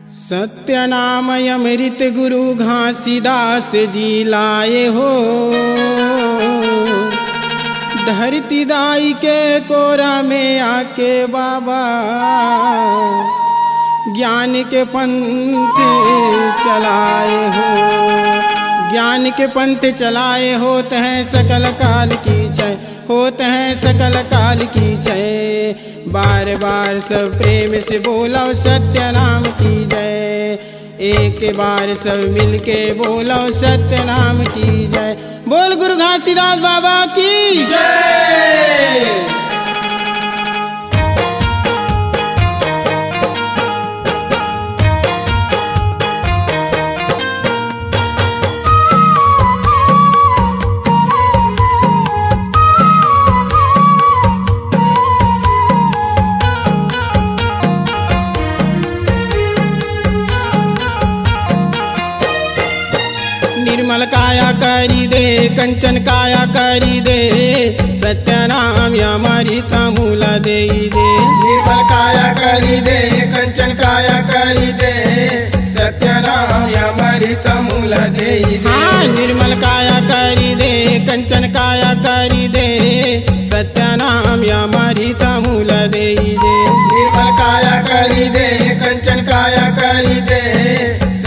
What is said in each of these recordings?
सत्य नाम अमृत गुरु घासीदास जी लाए हो। धरती दाई के कोरा में आके बाबा ज्ञान के पंथ चलाए हो। ज्ञान के पंथ चलाए होते हैं सकल काल की जय, होते हैं सकल काल की जय। बार बार सब प्रेम से बोलो सत्य नाम की जय। एक बार सब मिलके बोलो सत्य नाम की जय। बोल गुरु घासीदास बाबा की जय। निर्मल काया करी दे, कंचन काया करी दे, सत्य नाम अमृत मूला दे दे। निर्मल काया करी दे, कंचन काया करी दे, सत्य नाम अमृत मूला दे दे। हाँ, निर्मल काया करी दे, कंचन काया करी दे, सत्य नाम अमृत मूला दे दे। निर्मल काया करी दे, कंचन काया करी दे,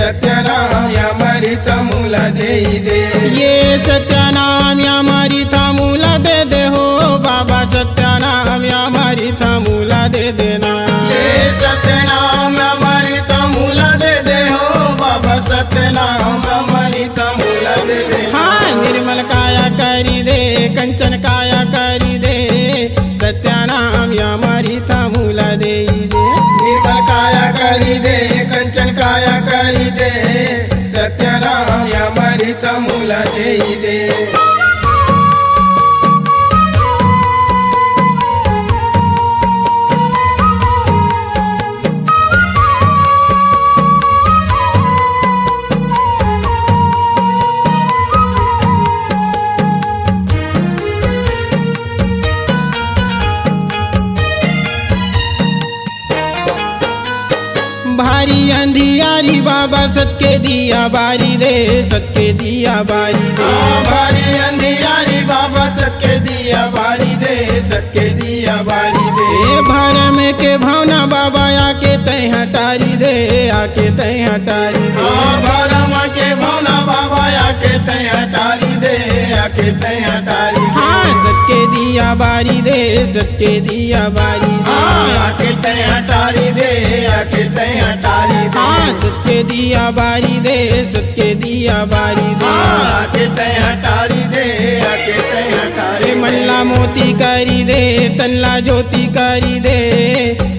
सत्य नाम अमृत मूला दे दे। ये सत्य नाम अमृत मूला दे दे हो बाबा, सत्य नाम अमृत मूला दे देना। ये सत्य नाम अमृत मूला दे दे हो बाबा, सत्य नाम अमृत मूला दे दे। हाँ, निर्मल काया करी दे, कंचन काया करी दे, सत्य नाम अमृत मूला दे दे। निर्मल काया करी दे, कंचन काया करी दे, सत्य नाम अमृत मूला दे दे। भारी अंधियारी बाबा सत्य दिया बारी दे, सत्य दिया बारी दे। भारी अंधियारी बाबा सत्य दिया बारी दे, सत्य दिया बारी दे। भरम के भावना बाबा आके तय हटारी दे, आके तय हटारी दे। भरम के भावना बाबा आके तय हटारी दे, आके तय हटारी दे। हाँ, सत्य दिया बारी दे, सत्य दिया बारी दे। आके तय हटारी दे, आके तय हटारी दे। हाँ, सत्य दिया बारी दे, सत्य दिया बारी दे। आके तय हटारी दे, आके तय हटारी दे। मल्ला मोती करी दे, तल्ला ज्योति करी दे,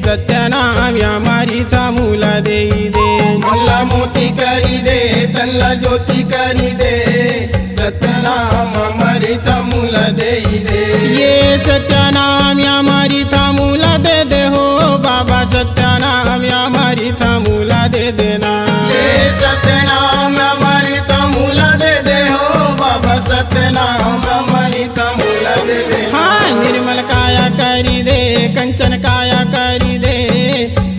सत्य नाम अमृत मूला दे दे। मल्ला मोती करी दे, तल्ला ज्योति करी दे, सत्य नाम अमृत मूला दे दे। ये सत्य नाम अमृत मूला दे दे हो बाबा, सत्य नाम अमृत मूला दे देना। ये सत्य नाम अमृत मूला दे दे हो बाबा, सत्य नाम अमृत मूला दे दे। हाँ, निर्मल काया करी दे, कंचन काया करी दे,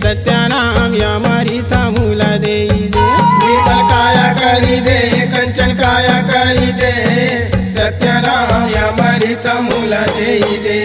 सत्य नाम अमृत मूला दे दे। निर्मल काया करी दे, कंचन काया करी दे, सत्य नाम अमृत मूला दे दे।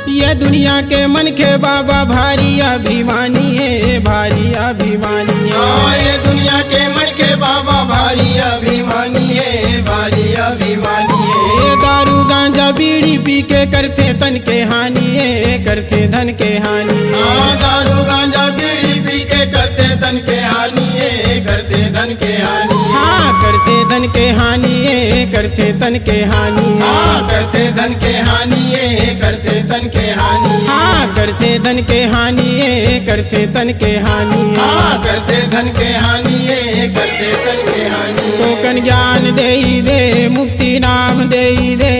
ये दुनिया के मन के बाबा भारी अभिमानी है, भारी अभिमानी है। ये दुनिया के मन के बाबा भारी अभिमानी है, भारी अभिमानी है। ये दारू गांजा बीड़ी पी के करते तन के हानि है, करते धन के हानि है। दारू गांजा बीड़ी पी के करते धन के हानि है, करते धन के हानि है। हाँ, करते धन के हानि है, करते तन के हानि है। करते धन के हानि है, करते धन के हानि है। हाँ, करते धन के हानि है, करते तन के हानि है। करते धन के हानि है, करते तन के हानि टोकन ज्ञान दे दे मुक्ति नाम दे दे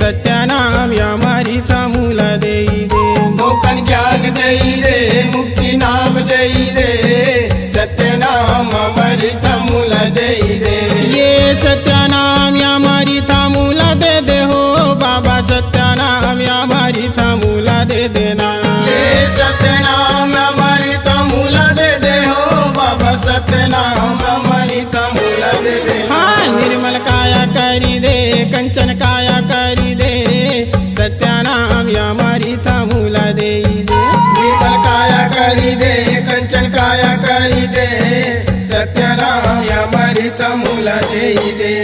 सत्य नाम अमृत मूल दे दे टोकन ज्ञान दे दे मुक्ति नाम दे दे सत्य नाम अमृत मूल दे दे ये सत्य नाम अमृत मूल दे दे हो बाबा सत्य नाम अमृत मूल दे देना ये सत्य नाम अमृत मूल दे दे हो बाबा सत्य नाम अमृत मूल दे दे हाँ निर्मल काया करी दे कंचन काया करी दे सत्य नाम अमृत मूल दे दे निर्मल काया करी दे कंचन काया करी दे सत्य नाम अमृत मूल दे दे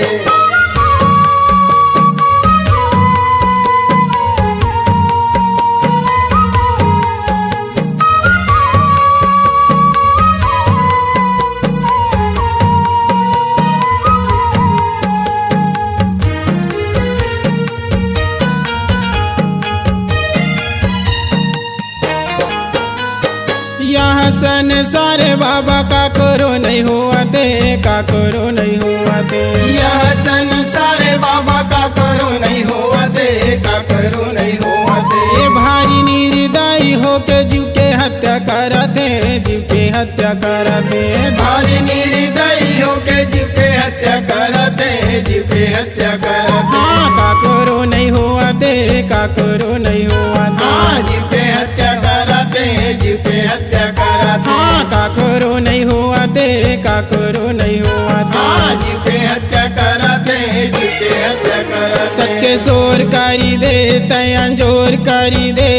यह संसार बाबा का करो नहीं होते का करो नहीं होते यह संसार बाबा का करो नहीं होते का करो नहीं होते ये भारी निर्दयी हो के जीव के हत्या करते जीव के हत्या करते भारी निर्दयी हो के जीव के हत्या करते जीव के हत्या करते हाँ का करो नहीं होते का करो नहीं होते हाँ जीव के हत्या करते जीव के हत्या करते हाँ का करो नहीं होते का करो नहीं होते हाँ जीव के हत्या करते जीव के हत्या करते सत्य शोर करी दे तयन जोर करी दे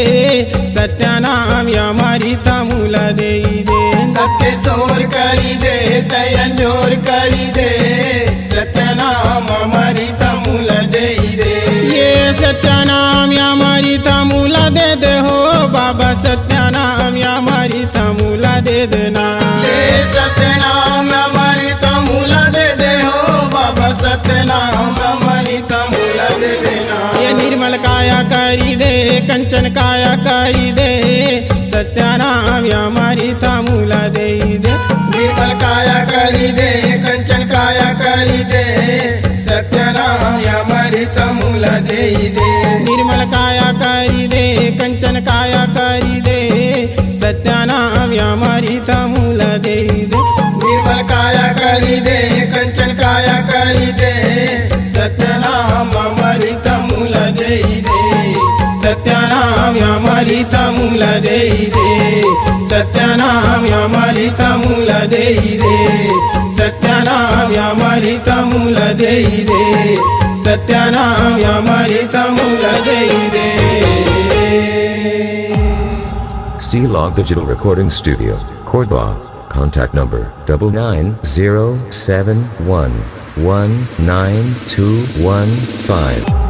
सत्य नाम अमृत मूल दे दे सत्य शोर करी दे तयन जोर करी दे सत्य नाम अमृत मूल दे दे ये सत्य नाम अमृत मूल दे दे हो बाबा सत्य नाम अमृत मूल दे देना ये सत्य नाम अमृत मूल दे दे हो बाबा सत्य नाम अमृत मूल दे देना ये निर्मल काया करी दे कंचन काया करी दे सत्य नाम अमृत मूल दे दे निर्मल काया करी दे कंचन काया करी दे सत्य नाम अमृत मूल दे दे निर्मल काया करी दे कंचन काया करी दे सत्य नाम अमृत मूल दे दे निर्मल काया करी दे कंचन काया करी दे सत्य नाम अमृत मूल दे दे सत्य नाम अमृत मूल दे दे सत्य नाम अमृत मूल दे दे सत्य नाम अमृत मूल दे दे सत्य नाम अमृत मूल दे दे C-Log Digital Recording Studio, Cordoba. Contact number 99071192115.